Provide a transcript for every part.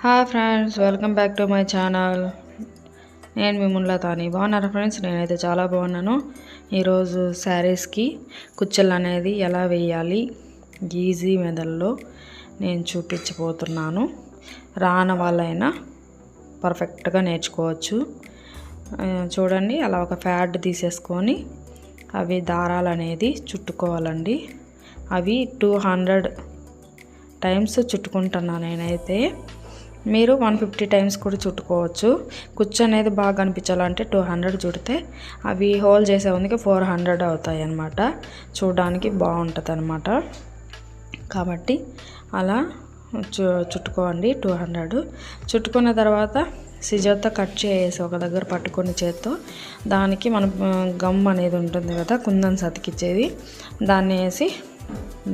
Hi friends, welcome back to my channel. నేను మీ మున్లతాని. బాగున్నారా friends? నేనైతే చాలా బాగున్నాను. ఈరోజు శారీస్కి కుచ్చెలు అనేది ఎలా వేయాలి ఈజీ మెథడ్లో నేను చూపించబోతున్నాను. రాని వాళ్ళైనా పర్ఫెక్ట్గా నేర్చుకోవచ్చు. చూడండి, అలా ఒక ప్యాడ్ తీసేసుకొని అవి దారాలు అనేది చుట్టుకోవాలండి. అవి 200 టైమ్స్ చుట్టుకుంటున్నాను నేనైతే. మీరు 150 టైమ్స్ కూడా చుట్టుకోవచ్చు. కుచ్చు అనేది బాగా కనిపించాలంటే 200 చుడితే అవి హోల్ చేసే ఉంది 400 అవుతాయి అన్నమాట. చూడడానికి బాగుంటుంది అన్నమాట. కాబట్టి అలా చుట్టుకోండి. 200 చుట్టుకున్న తర్వాత సిజర్తో కట్ చేసి ఒక దగ్గర పట్టుకొని చేత్తో దానికి మనం గమ్ అనేది ఉంటుంది కదా, కుందన్ సతికిచ్చేది, దాన్ని వేసి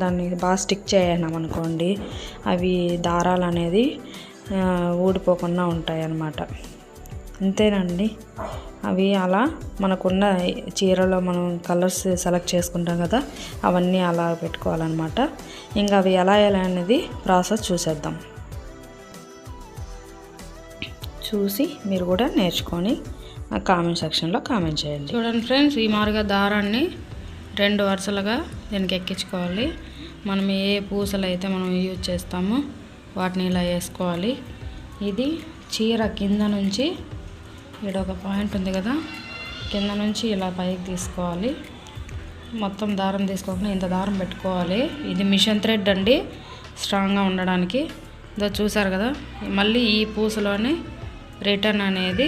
దాన్ని బాగా స్టిక్ చేయనమనుకోండి, అవి దారాలు అనేది ఊడిపోకుండా ఉంటాయి అన్నమాట. అంతేనండి. అవి అలా మనకున్న చీరలో మనం కలర్స్ సెలెక్ట్ చేసుకుంటాం కదా, అవన్నీ అలా పెట్టుకోవాలన్నమాట. ఇంకా అవి ఎలా అనేది ప్రాసెస్ చూసేద్దాం. చూసి మీరు కూడా నేర్చుకొని నా కామెంట్ సెక్షన్లో కామెంట్ చేయండి. చూడండి ఫ్రెండ్స్, ఈ మారుగా దారాన్ని 2 వరుసలుగా దీనికి ఎక్కించుకోవాలి. మనం ఏ పూసలు అయితే మనం యూజ్ చేస్తామో వాటిని ఇలా వేసుకోవాలి. ఇది చీర కింద నుంచి ఇక్కడ ఒక పాయింట్ ఉంది కదా, కింద నుంచి ఇలా పైకి తీసుకోవాలి. మొత్తం దారం తీసుకోకుండా ఇంత దారం పెట్టుకోవాలి. ఇది మిషన్ థ్రెడ్ అండి, స్ట్రాంగ్గా ఉండడానికి. ఇదో చూసారు కదా, మళ్ళీ ఈ పూసలోనే రిటర్న్ అనేది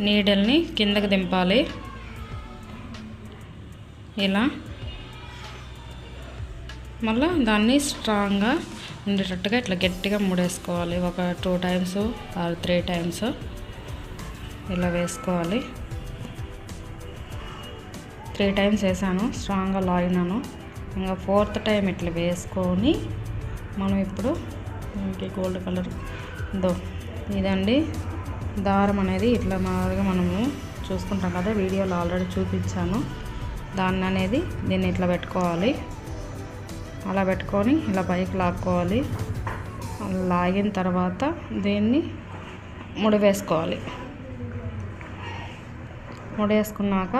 నీడల్ని కిందకి దింపాలి. ఇలా మళ్ళీ దాన్ని స్ట్రాంగ్గా ఉండేటట్టుగా ఇట్లా గట్టిగా ముడేసుకోవాలి. ఒక 2 టైమ్స్ ఆర్ 3 టైమ్స్ ఇలా వేసుకోవాలి. 3 టైమ్స్ వేసాను, స్ట్రాంగ్గా లాగినాను. ఇంకా 4th టైం ఇట్లా వేసుకొని మనం ఇప్పుడు ఇంకే గోల్డ్ కలర్ ఇదండి దారం అనేది ఇట్లా మాదిరిగా మనము చూసుకుంటాం కదా, వీడియోలో ఆల్రెడీ చూపించాను. దాన్ని అనేది దీన్ని ఇట్లా పెట్టుకోవాలి. అలా పెట్టుకొని ఇలా పైకి లాక్కోవాలి. లాగిన తర్వాత దీన్ని ముడివేసుకోవాలి. ముడేసుకున్నాక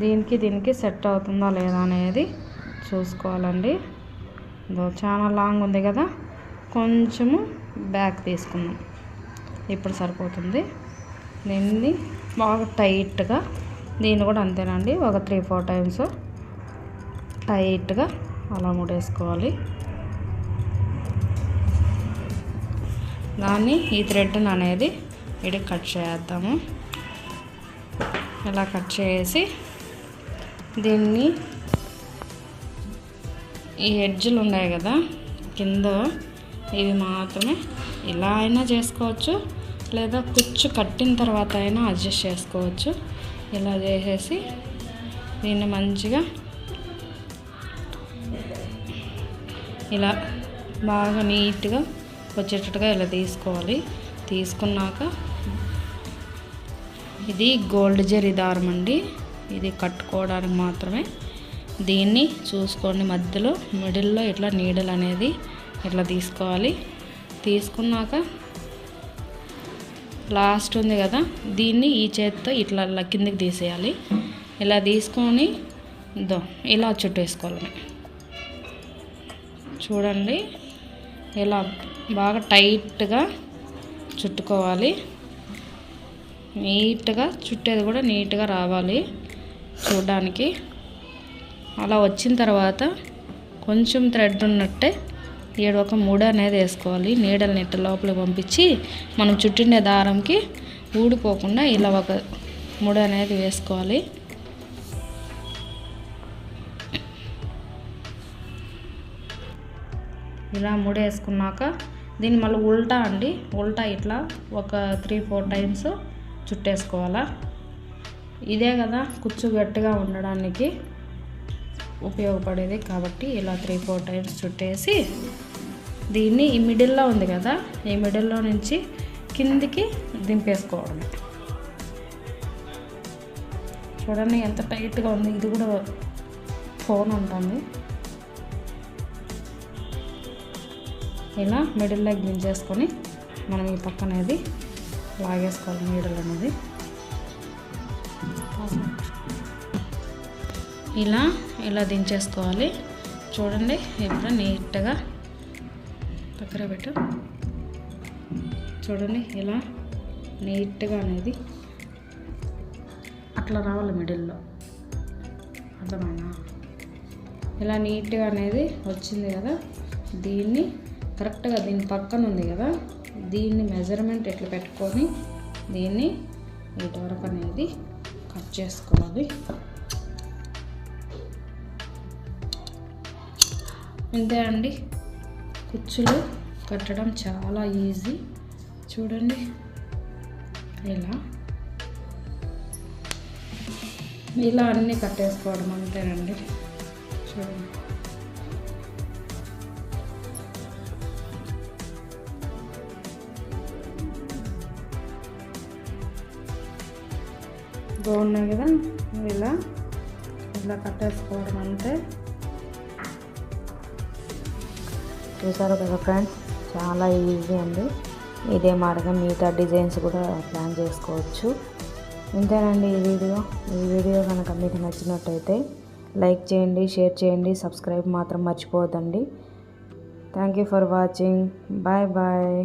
దీనికి సెట్ అవుతుందా లేదా అనేది చూసుకోవాలండి. చాలా లాంగ్ ఉంది కదా, కొంచెము బ్యాక్ తీసుకుందాం. ఇప్పుడు సరిపోతుంది. దీన్ని బాగా టైట్గా, దీన్ని కూడా అంతేనండి, ఒక 3-4 టైమ్స్ టైట్గా అలా ముడేసుకోవాలి. దాన్ని ఈ థ్రెడ్ని అనేది ఇడికి కట్ చేద్దాము. ఇలా కట్ చేసి దీన్ని ఈ ఎడ్జ్లు ఉన్నాయి కదా కింద, ఇవి మాత్రమే ఇలా అయినా చేసుకోవచ్చు, లేదా కుచ్చు కట్టిన తర్వాత అయినా అడ్జస్ట్ చేసుకోవచ్చు. ఇలా చేసేసి దీన్ని మంచిగా ఇలా బాగా నీట్గా వచ్చేటట్టుగా ఇలా తీసుకోవాలి. తీసుకున్నాక ఇది గోల్డ్ జరీ దారం అండి, ఇది కట్టుకోవడానికి మాత్రమే. దీన్ని చూసుకోండి, మధ్యలో మిడిల్లో ఇట్లా నీడలు అనేది ఇట్లా తీసుకోవాలి. తీసుకున్నాక లాస్ట్ ఉంది కదా, దీన్ని ఈ చేతితో ఇట్లా కిందికి తీసేయాలి. ఇలా తీసుకొని ఇలా చుట్టేసుకోవాలి. చూడండి, ఇలా బాగా టైట్గా చుట్టుకోవాలి. నీట్గా చుట్టేది కూడా నీట్గా రావాలి చూడడానికి. అలా వచ్చిన తర్వాత కొంచెం థ్రెడ్ ఉన్నట్టే ఒక ముడి అనేది వేసుకోవాలి. నీడల్ని ఇట్ట లోపలికి పంపించి మనం చుట్టిండే దారంకి ఊడిపోకుండా ఇలా ఒక ముడి అనేది వేసుకోవాలి. ఇలా ముడేసుకున్నాక దీన్ని మళ్ళీ ఉల్టా అండి, ఉల్టా ఇట్లా ఒక 3-4 టైమ్స్ చుట్టేసుకోవాలా. ఇదే కదా కుచ్చు గట్టిగా ఉండడానికి ఉపయోగపడేది, కాబట్టి ఇలా 3-4 టైమ్స్ చుట్టేసి దీన్ని ఈ మిడిల్లో ఉంది కదా, ఈ మిడిల్లో నుంచి కిందికి దింపేసుకోవడం. చూడండి ఎంత టైట్గా ఉంది. ఇది కూడా ఫోన్ ఉంటుంది. ఇలా మిడిల్లోకి దించేసుకొని మనం ఈ పక్క అనేది లాగేసుకోవాలి. నీడలు అనేది ఇలా దించేసుకోవాలి. చూడండి ఇప్పుడు నీట్గా పక్కన పెట్టు. చూడండి ఇలా నీట్గా అనేది అట్లా రావాలి మిడిల్లో. అర్థమైనా? ఇలా నీట్గా అనేది వచ్చింది కదా. దీన్ని కరెక్ట్గా దీని పక్కన ఉంది కదా, దీన్ని మెజర్మెంట్ ఎట్లా పెట్టుకొని దీన్ని ఇటు వరకు అనేది కట్ చేసుకోవాలి. అంతే అండి. కుచ్చులు కట్టడం చాలా ఈజీ. చూడండి ఇలా అన్నీ కట్టేసుకోవడం అంతేనండి. చూడండి బాగున్నాయి కదా. ఇలా కట్టేసుకోవడం అంతే. చూసారు కదా ఫ్రెండ్స్, చాలా ఈజీ అండి. ఇదే మార్గం మిగతా డిజైన్స్ కూడా ప్లాన్ చేసుకోవచ్చు. ఇంతేనండి ఈ వీడియో కనుక మీకు నచ్చినట్టయితే లైక్ చేయండి, షేర్ చేయండి, సబ్స్క్రైబ్ మాత్రం మర్చిపోవద్దండి. Thank you for watching. Bye bye.